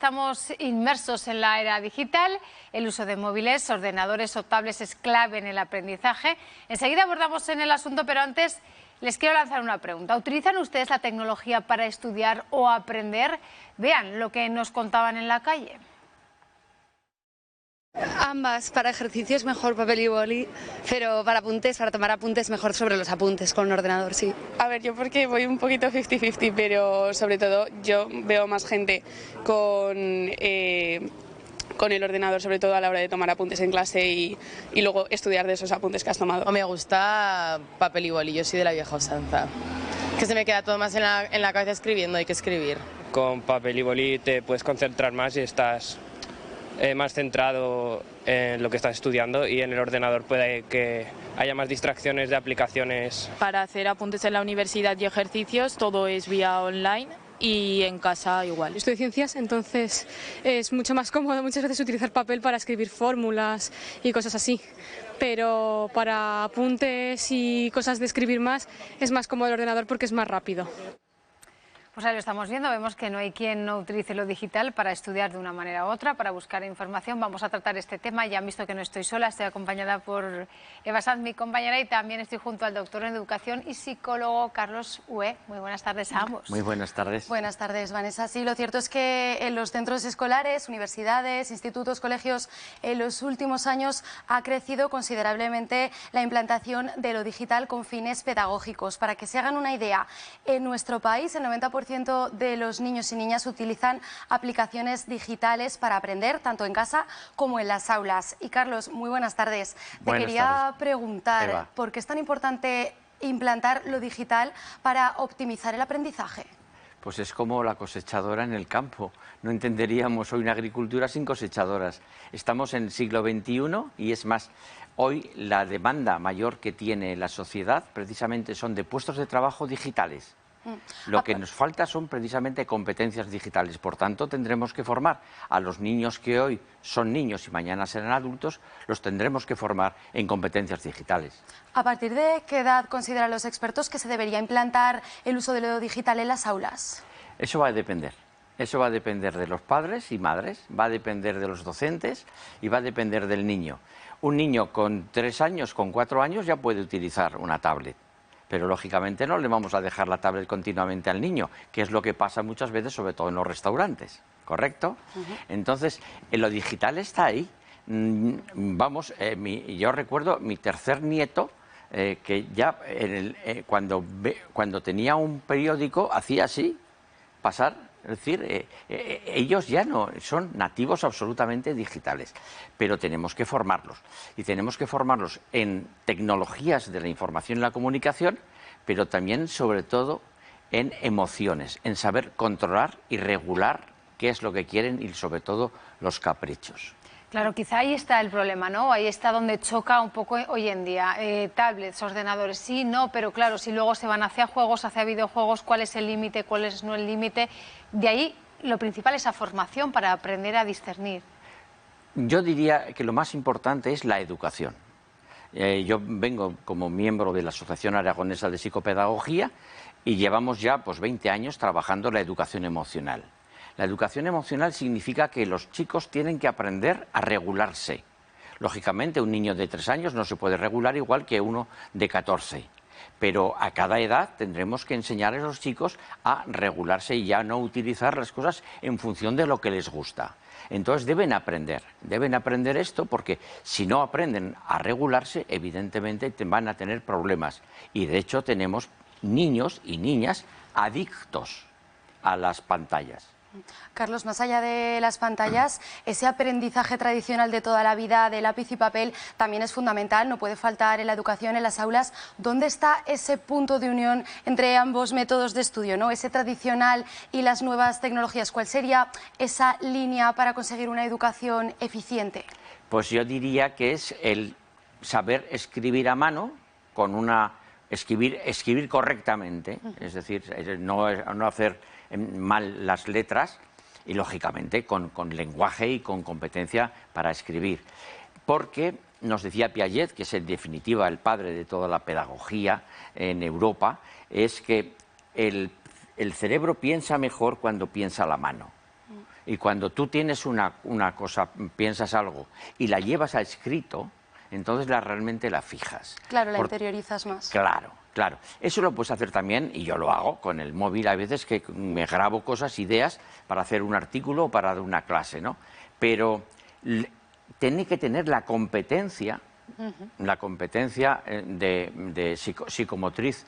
estamos inmersos en la era digital. El uso de móviles, ordenadores o tablets es clave en el aprendizaje. Enseguida abordamos en el asunto, pero antes les quiero lanzar una pregunta. ¿Utilizan ustedes la tecnología para estudiar o aprender? Vean lo que nos contaban en la calle. Ambas, para ejercicios mejor papel y boli, pero para apuntes, para tomar apuntes mejor sobre los apuntes con un ordenador, sí. A ver, yo porque voy un poquito 50-50, pero sobre todo yo veo más gente con el ordenador, sobre todo a la hora de tomar apuntes en clase y luego estudiar de esos apuntes que has tomado. Me gusta papel y boli, yo soy de la vieja usanza, que se me queda todo más en la cabeza escribiendo, hay que escribir. Con papel y boli te puedes concentrar más y estás más centrado en lo que estás estudiando, y en el ordenador puede que haya más distracciones de aplicaciones. Para hacer apuntes en la universidad y ejercicios todo es vía online y en casa igual. Estudio ciencias, entonces es mucho más cómodo muchas veces utilizar papel para escribir fórmulas y cosas así, pero para apuntes y cosas de escribir más es más cómodo el ordenador porque es más rápido. Pues ahí lo estamos viendo, vemos que no hay quien no utilice lo digital para estudiar de una manera u otra, para buscar información. Vamos a tratar este tema, ya han visto que no estoy sola, estoy acompañada por Eva Sanz, mi compañera, y también estoy junto al doctor en Educación y psicólogo Carlos Hué. Muy buenas tardes a ambos. Muy buenas tardes. Buenas tardes, Vanessa. Sí, lo cierto es que en los centros escolares, universidades, institutos, colegios, en los últimos años ha crecido considerablemente la implantación de lo digital con fines pedagógicos. Para que se hagan una idea, en nuestro país el 90% de los niños y niñas utilizan aplicaciones digitales para aprender, tanto en casa como en las aulas. Y Carlos, muy buenas tardes. Te quería preguntar, Eva, ¿por qué es tan importante implantar lo digital para optimizar el aprendizaje? pues es como la cosechadora en el campo. No entenderíamos hoy una agricultura sin cosechadoras. Estamos en el siglo XXI y es más, hoy la demanda mayor que tiene la sociedad precisamente son de puestos de trabajo digitales. Lo que nos falta son precisamente competencias digitales. Por tanto, tendremos que formar a los niños que hoy son niños y mañana serán adultos, los tendremos que formar en competencias digitales. ¿A partir de qué edad consideran los expertos que se debería implantar el uso de lo digital en las aulas? Eso va a depender. Eso va a depender de los padres y madres, va a depender de los docentes y va a depender del niño. Un niño con 3 años, con 4 años ya puede utilizar una tablet. Pero lógicamente no le vamos a dejar la tablet continuamente al niño, que es lo que pasa muchas veces, sobre todo en los restaurantes, ¿correcto? Entonces, lo digital está ahí. Yo recuerdo mi tercer nieto, que ya cuando tenía un periódico hacía así, pasar. Es decir, ellos ya no son nativos absolutamente digitales, pero tenemos que formarlos. Y tenemos que formarlos en tecnologías de la información y la comunicación, pero también, sobre todo, en emociones, en saber controlar y regular qué es lo que quieren y, sobre todo, los caprichos. Claro, quizá ahí está el problema, ¿no? Ahí está donde choca un poco hoy en día. Tablets, ordenadores, sí, no, pero claro, si luego se van hacia juegos, hacia videojuegos, ¿cuál es el límite, cuál es no el límite? De ahí lo principal es esa formación para aprender a discernir. Yo diría que lo más importante es la educación. Yo vengo como miembro de la Asociación Aragonesa de Psicopedagogía y llevamos ya 20 años trabajando la educación emocional. La educación emocional significa que los chicos tienen que aprender a regularse. Lógicamente, un niño de 3 años no se puede regular igual que uno de 14. Pero a cada edad tendremos que enseñar a los chicos a regularse y ya no utilizar las cosas en función de lo que les gusta. Entonces deben aprender esto, porque si no aprenden a regularse, evidentemente van a tener problemas. Y de hecho tenemos niños y niñas adictos a las pantallas. Carlos, más allá de las pantallas, ese aprendizaje tradicional de toda la vida de lápiz y papel también es fundamental, no puede faltar en la educación, en las aulas. ¿Dónde está ese punto de unión entre ambos métodos de estudio, ¿no? Ese tradicional y las nuevas tecnologías? ¿Cuál sería esa línea para conseguir una educación eficiente? Pues yo diría que es el saber escribir a mano, escribir correctamente, es decir, no hacer mal las letras, y lógicamente con lenguaje y con competencia para escribir. Porque nos decía Piaget, que es en definitiva el padre de toda la pedagogía en Europa, es que el cerebro piensa mejor cuando piensa a la mano. Y cuando tú tienes una cosa, piensas algo y la llevas a escrito, entonces realmente la fijas. Claro, la interiorizas más. Claro, claro. Eso lo puedes hacer también, y yo lo hago con el móvil, a veces que me grabo cosas, ideas, para hacer un artículo o para dar una clase, ¿no? Pero tiene que tener la competencia, de psicomotriz,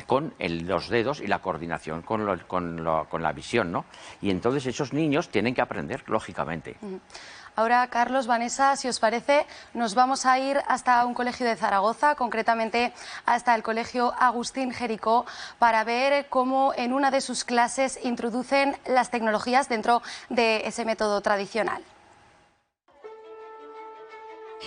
con los dedos y la coordinación con la visión, ¿no? Y entonces esos niños tienen que aprender, lógicamente. Ahora, Carlos, Vanessa, si os parece, nos vamos a ir hasta un colegio de Zaragoza, concretamente hasta el colegio Agustín Jericó, para ver cómo en una de sus clases introducen las tecnologías dentro de ese método tradicional.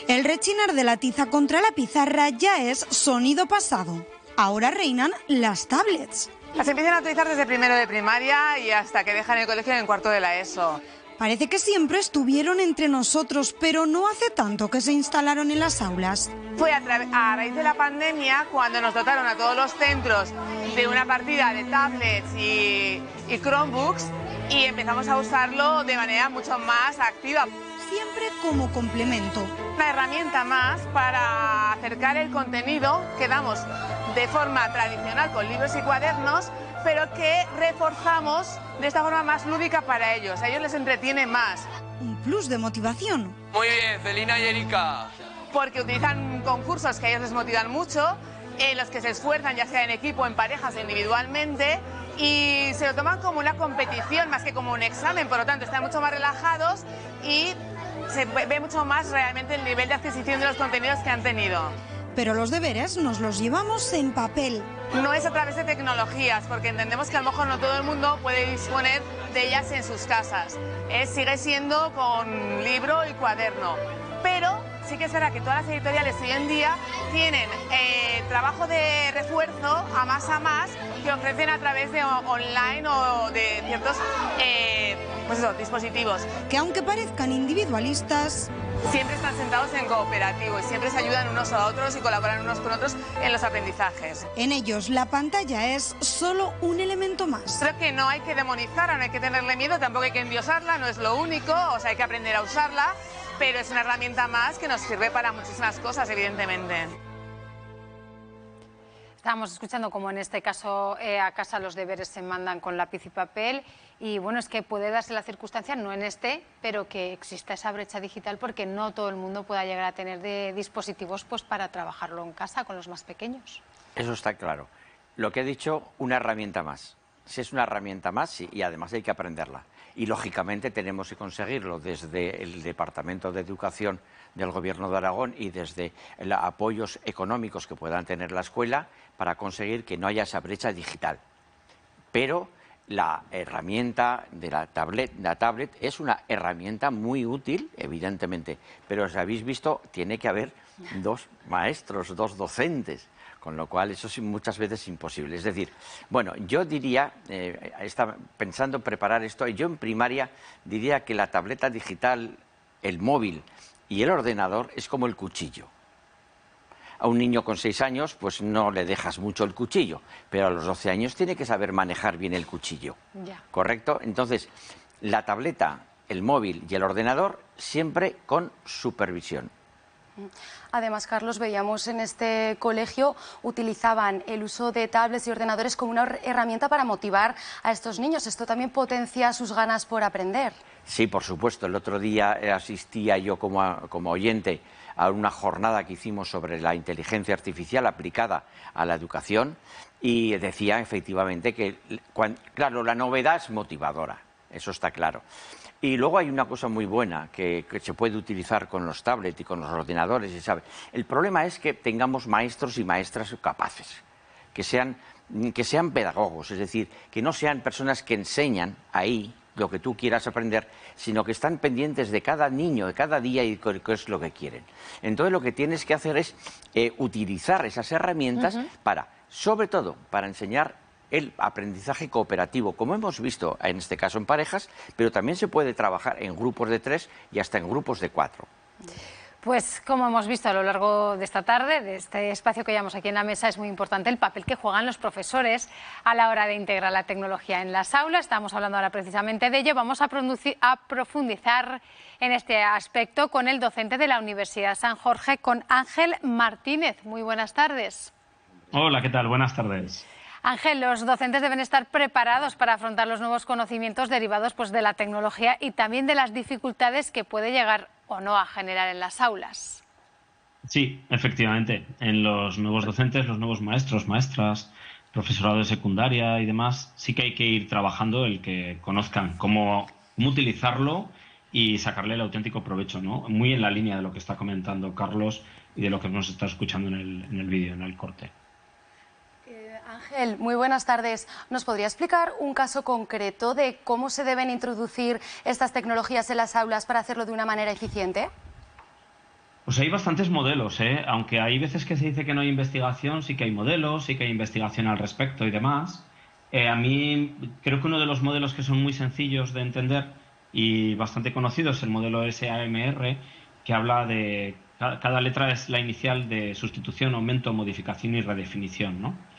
El rechinar de la tiza contra la pizarra ya es sonido pasado. Ahora reinan las tablets. Las empiezan a utilizar desde primero de primaria y hasta que dejan el colegio en cuarto de la ESO. Parece que siempre estuvieron entre nosotros, pero no hace tanto que se instalaron en las aulas. Fue a raíz de la pandemia cuando nos dotaron a todos los centros de una partida de tablets y Chromebooks y empezamos a usarlo de manera mucho más activa. Siempre como complemento. Una herramienta más para acercar el contenido que damos de forma tradicional con libros y cuadernos, pero que reforzamos de esta forma más lúdica para ellos. A ellos les entretiene más. Un plus de motivación. Muy bien, Celina y Erika. Porque utilizan concursos que a ellos les motivan mucho, en los que se esfuerzan ya sea en equipo, en parejas o individualmente, y se lo toman como una competición más que como un examen, por lo tanto están mucho más relajados y se ve mucho más realmente el nivel de adquisición de los contenidos que han tenido. Pero los deberes nos los llevamos en papel. No es a través de tecnologías, porque entendemos que a lo mejor no todo el mundo puede disponer de ellas en sus casas. Sigue siendo con libro y cuaderno. Pero sí que es verdad que todas las editoriales hoy en día tienen trabajo de refuerzo a más que ofrecen a través de online o de ciertos dispositivos. Que aunque parezcan individualistas, siempre están sentados en cooperativo y siempre se ayudan unos a otros y colaboran unos con otros en los aprendizajes. En ellos la pantalla es solo un elemento más. Creo que no hay que demonizarla, no hay que tenerle miedo, tampoco hay que endiosarla, no es lo único, o sea, hay que aprender a usarla, pero es una herramienta más que nos sirve para muchísimas cosas, evidentemente. Estábamos escuchando como en este caso a casa los deberes se mandan con lápiz y papel y bueno, es que puede darse la circunstancia, no en pero que exista esa brecha digital porque no todo el mundo pueda llegar a tener dispositivos pues para trabajarlo en casa con los más pequeños. Eso está claro. Lo que he dicho, una herramienta más. Si es una herramienta más, sí, y además hay que aprenderla. Y lógicamente tenemos que conseguirlo desde el Departamento de Educación del Gobierno de Aragón y desde los apoyos económicos que puedan tener la escuela para conseguir que no haya esa brecha digital. Pero la herramienta de la tablet es una herramienta muy útil, evidentemente, pero si habéis visto, tiene que haber dos maestros, dos docentes, con lo cual eso es muchas veces imposible. Es decir, bueno, yo diría, estaba pensando en preparar esto, yo en primaria diría que la tableta digital, el móvil y el ordenador es como el cuchillo. A un niño con 6 años pues no le dejas mucho el cuchillo, pero a los 12 años tiene que saber manejar bien el cuchillo. Ya. ¿Correcto? Entonces, la tableta, el móvil y el ordenador siempre con supervisión. Además, Carlos, veíamos en este colegio utilizaban el uso de tablets y ordenadores como una herramienta para motivar a estos niños. ¿Esto también potencia sus ganas por aprender? Sí, por supuesto. El otro día asistía yo como oyente a una jornada que hicimos sobre la inteligencia artificial aplicada a la educación y decía efectivamente que, claro, la novedad es motivadora, eso está claro. Y luego hay una cosa muy buena que se puede utilizar con los tablets y con los ordenadores, y sabe. El problema es que tengamos maestros y maestras capaces, que sean pedagogos, es decir, que no sean personas que enseñan ahí lo que tú quieras aprender, sino que están pendientes de cada niño, de cada día y qué es lo que quieren. Entonces lo que tienes que hacer es utilizar esas herramientas para, sobre todo, para enseñar el aprendizaje cooperativo, como hemos visto en este caso en parejas, pero también se puede trabajar en grupos de 3 y hasta en grupos de 4. Pues como hemos visto a lo largo de esta tarde, de este espacio que llevamos aquí en la mesa, es muy importante el papel que juegan los profesores a la hora de integrar la tecnología en las aulas. Estamos hablando ahora precisamente de ello. Vamos a profundizar en este aspecto con el docente de la Universidad San Jorge, con Ángel Martínez. Muy buenas tardes. Hola, ¿qué tal? Buenas tardes. Ángel, los docentes deben estar preparados para afrontar los nuevos conocimientos derivados de la tecnología y también de las dificultades que puede llegar o no a generar en las aulas. Sí, efectivamente. En los nuevos docentes, los nuevos maestros, maestras, profesorado de secundaria y demás, sí que hay que ir trabajando el que conozcan cómo utilizarlo y sacarle el auténtico provecho, ¿no? Muy en la línea de lo que está comentando Carlos y de lo que nos está escuchando en el vídeo, en el corte. Ángel, muy buenas tardes. ¿Nos podría explicar un caso concreto de cómo se deben introducir estas tecnologías en las aulas para hacerlo de una manera eficiente? Pues hay bastantes modelos, ¿eh? Aunque hay veces que se dice que no hay investigación, sí que hay modelos, sí que hay investigación al respecto y demás. A mí creo que uno de los modelos que son muy sencillos de entender y bastante conocidos es el modelo SAMR, que habla de cada letra es la inicial de sustitución, aumento, modificación y redefinición, ¿no?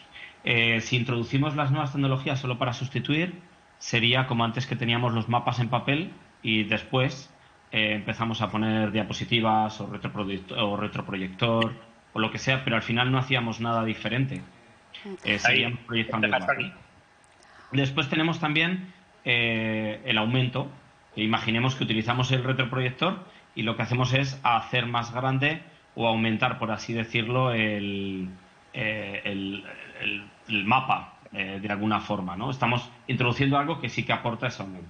Si introducimos las nuevas tecnologías solo para sustituir, sería como antes que teníamos los mapas en papel y después empezamos a poner diapositivas o retroproyector o lo que sea, pero al final no hacíamos nada diferente. Seguíamos proyectando igual. Después tenemos también el aumento. Imaginemos que utilizamos el retroproyector y lo que hacemos es hacer más grande o aumentar, por así decirlo, el mapa de alguna forma, ¿no? Estamos introduciendo algo que sí que aporta ese aumento.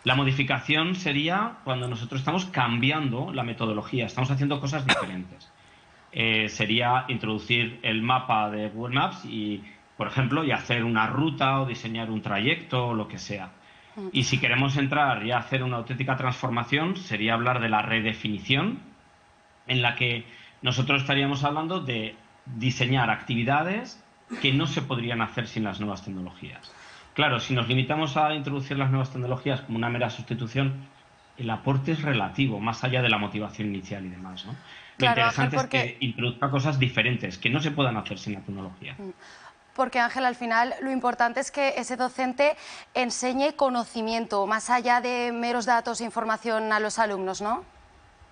La modificación sería cuando nosotros estamos cambiando la metodología, estamos haciendo cosas diferentes. Sería introducir el mapa de Google Maps y, por ejemplo, y hacer una ruta o diseñar un trayecto o lo que sea. Y si queremos entrar y hacer una auténtica transformación, sería hablar de la redefinición, en la que nosotros estaríamos hablando de diseñar actividades que no se podrían hacer sin las nuevas tecnologías. Claro, si nos limitamos a introducir las nuevas tecnologías como una mera sustitución, el aporte es relativo, más allá de la motivación inicial y demás, ¿no? Lo interesante es que introduzca cosas diferentes, que no se puedan hacer sin la tecnología. Porque, Ángel, al final lo importante es que ese docente enseñe conocimiento, más allá de meros datos e información a los alumnos, ¿no?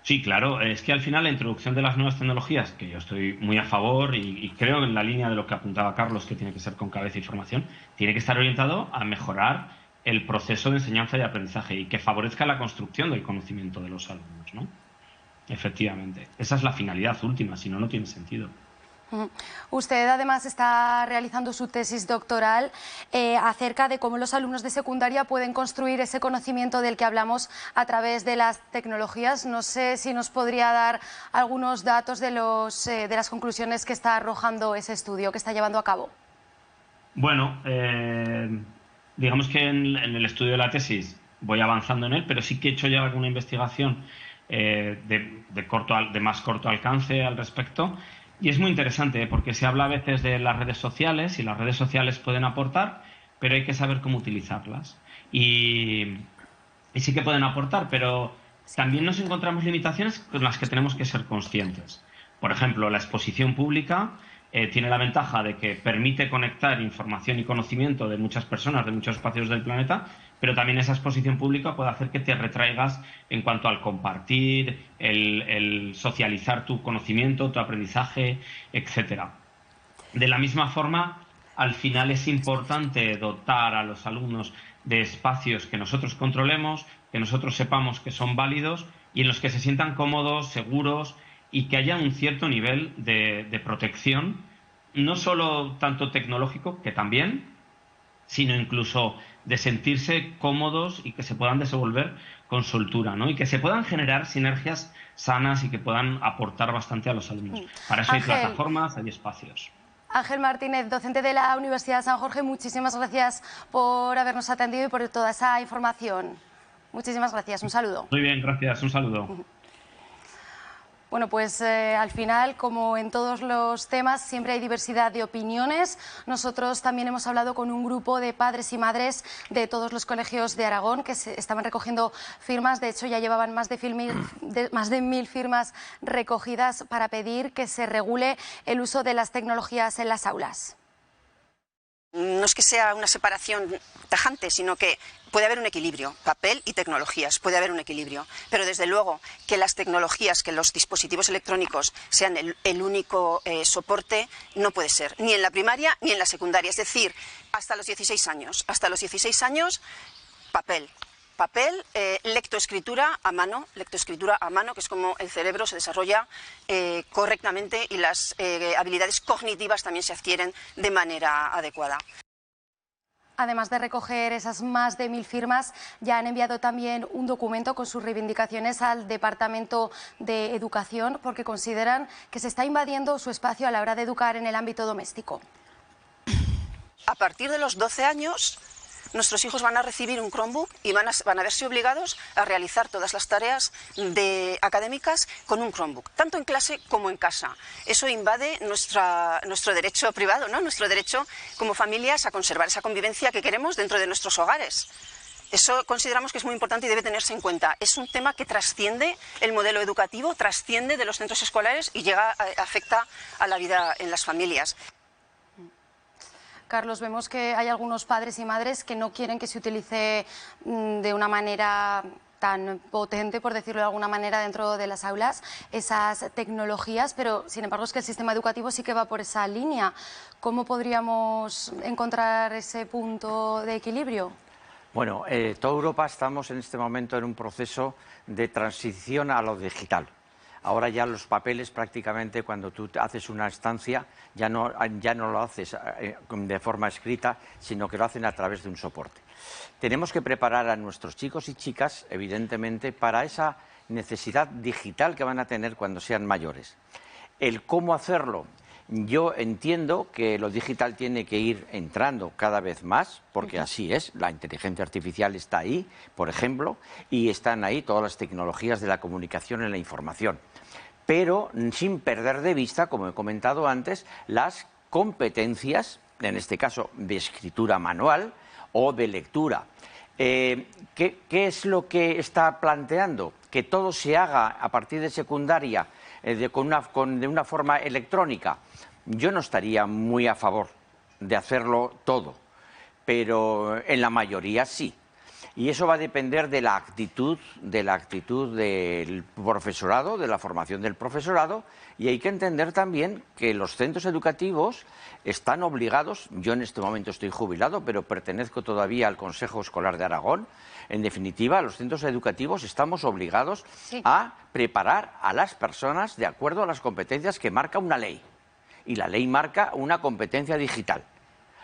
Sí, claro. Es que al final la introducción de las nuevas tecnologías, que yo estoy muy a favor y creo en la línea de lo que apuntaba Carlos, que tiene que ser con cabeza y formación, tiene que estar orientado a mejorar el proceso de enseñanza y aprendizaje y que favorezca la construcción del conocimiento de los alumnos, ¿no? Efectivamente. Esa es la finalidad última, si no, no tiene sentido. Usted además está realizando su tesis doctoral acerca de cómo los alumnos de secundaria pueden construir ese conocimiento del que hablamos a través de las tecnologías. No sé si nos podría dar algunos datos de las conclusiones que está arrojando ese estudio que está llevando a cabo. Bueno, digamos que en el estudio de la tesis voy avanzando en él, pero sí que he hecho ya alguna investigación de más corto alcance al respecto. Y es muy interesante porque se habla a veces de las redes sociales y las redes sociales pueden aportar, pero hay que saber cómo utilizarlas. Y sí que pueden aportar, pero también nos encontramos limitaciones con las que tenemos que ser conscientes. Por ejemplo, la exposición pública tiene la ventaja de que permite conectar información y conocimiento de muchas personas, de muchos espacios del planeta, pero también esa exposición pública puede hacer que te retraigas en cuanto al compartir, el socializar tu conocimiento, tu aprendizaje, etcétera. De la misma forma, al final es importante dotar a los alumnos de espacios que nosotros controlemos, que nosotros sepamos que son válidos y en los que se sientan cómodos, seguros y que haya un cierto nivel de protección, no solo tanto tecnológico, que también, sino incluso de sentirse cómodos y que se puedan desenvolver con soltura, ¿no? Y que se puedan generar sinergias sanas y que puedan aportar bastante a los alumnos. Para eso hay plataformas, hay espacios. Ángel Martínez, docente de la Universidad de San Jorge, muchísimas gracias por habernos atendido y por toda esa información. Muchísimas gracias, un saludo. Muy bien, gracias, un saludo. Bueno, pues al final, como en todos los temas, siempre hay diversidad de opiniones. Nosotros también hemos hablado con un grupo de padres y madres de todos los colegios de Aragón que estaban recogiendo firmas. De hecho, ya llevaban más de 1.000 firmas recogidas para pedir que se regule el uso de las tecnologías en las aulas. No es que sea una separación tajante, sino que puede haber un equilibrio, papel y tecnologías, puede haber un equilibrio, pero desde luego que las tecnologías, que los dispositivos electrónicos sean el único soporte, no puede ser, ni en la primaria ni en la secundaria, es decir, hasta los 16 años. Hasta los 16 años, papel, lectoescritura a mano, que es como el cerebro se desarrolla correctamente y las habilidades cognitivas también se adquieren de manera adecuada. Además de recoger esas más de 1.000 firmas, ya han enviado también un documento con sus reivindicaciones al Departamento de Educación porque consideran que se está invadiendo su espacio a la hora de educar en el ámbito doméstico. A partir de los 12 años, nuestros hijos van a recibir un Chromebook y van a verse obligados a realizar todas las tareas académicas con un Chromebook, tanto en clase como en casa. Eso invade nuestro derecho privado, ¿no? Nuestro derecho como familias a conservar esa convivencia que queremos dentro de nuestros hogares. Eso consideramos que es muy importante y debe tenerse en cuenta. Es un tema que trasciende el modelo educativo, trasciende de los centros escolares y afecta a la vida en las familias. Carlos, vemos que hay algunos padres y madres que no quieren que se utilice de una manera tan potente, por decirlo de alguna manera, dentro de las aulas esas tecnologías, pero sin embargo es que el sistema educativo sí que va por esa línea. ¿Cómo podríamos encontrar ese punto de equilibrio? Bueno, toda Europa estamos en este momento en un proceso de transición a lo digital. Ahora ya los papeles prácticamente cuando tú haces una estancia ya no lo haces de forma escrita, sino que lo hacen a través de un soporte. Tenemos que preparar a nuestros chicos y chicas, evidentemente, para esa necesidad digital que van a tener cuando sean mayores. El cómo hacerlo. Yo entiendo que lo digital tiene que ir entrando cada vez más, porque así es, la inteligencia artificial está ahí, por ejemplo, y están ahí todas las tecnologías de la comunicación y la información. Pero sin perder de vista, como he comentado antes, las competencias, en este caso de escritura manual o de lectura. ¿Qué es lo que está planteando? Que todo se haga a partir de secundaria de una forma electrónica. Yo no estaría muy a favor de hacerlo todo, pero en la mayoría sí. Y eso va a depender de la actitud del profesorado, de la formación del profesorado, y hay que entender también que los centros educativos están obligados, yo en este momento estoy jubilado, pero pertenezco todavía al Consejo Escolar de Aragón. En definitiva, los centros educativos estamos obligados a preparar a las personas de acuerdo a las competencias que marca una ley. Y la ley marca una competencia digital.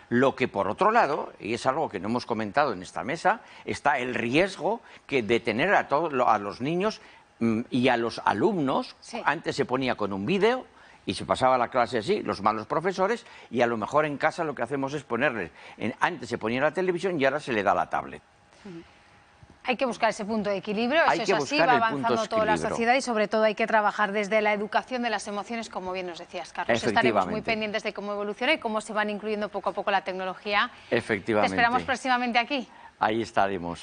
Lo que, por otro lado, y es algo que no hemos comentado en esta mesa, está el riesgo de tener a los niños y a los alumnos. Antes se ponía con un vídeo y se pasaba la clase así, los malos profesores, y a lo mejor en casa lo que hacemos es ponerles, antes se ponía la televisión y ahora se le da la tablet. Hay que buscar ese punto de equilibrio, eso es así, va avanzando toda la sociedad y sobre todo hay que trabajar desde la educación de las emociones, como bien nos decías, Carlos. Estaremos muy pendientes de cómo evoluciona y cómo se van incluyendo poco a poco la tecnología. Efectivamente. Te esperamos próximamente aquí. Ahí estaremos.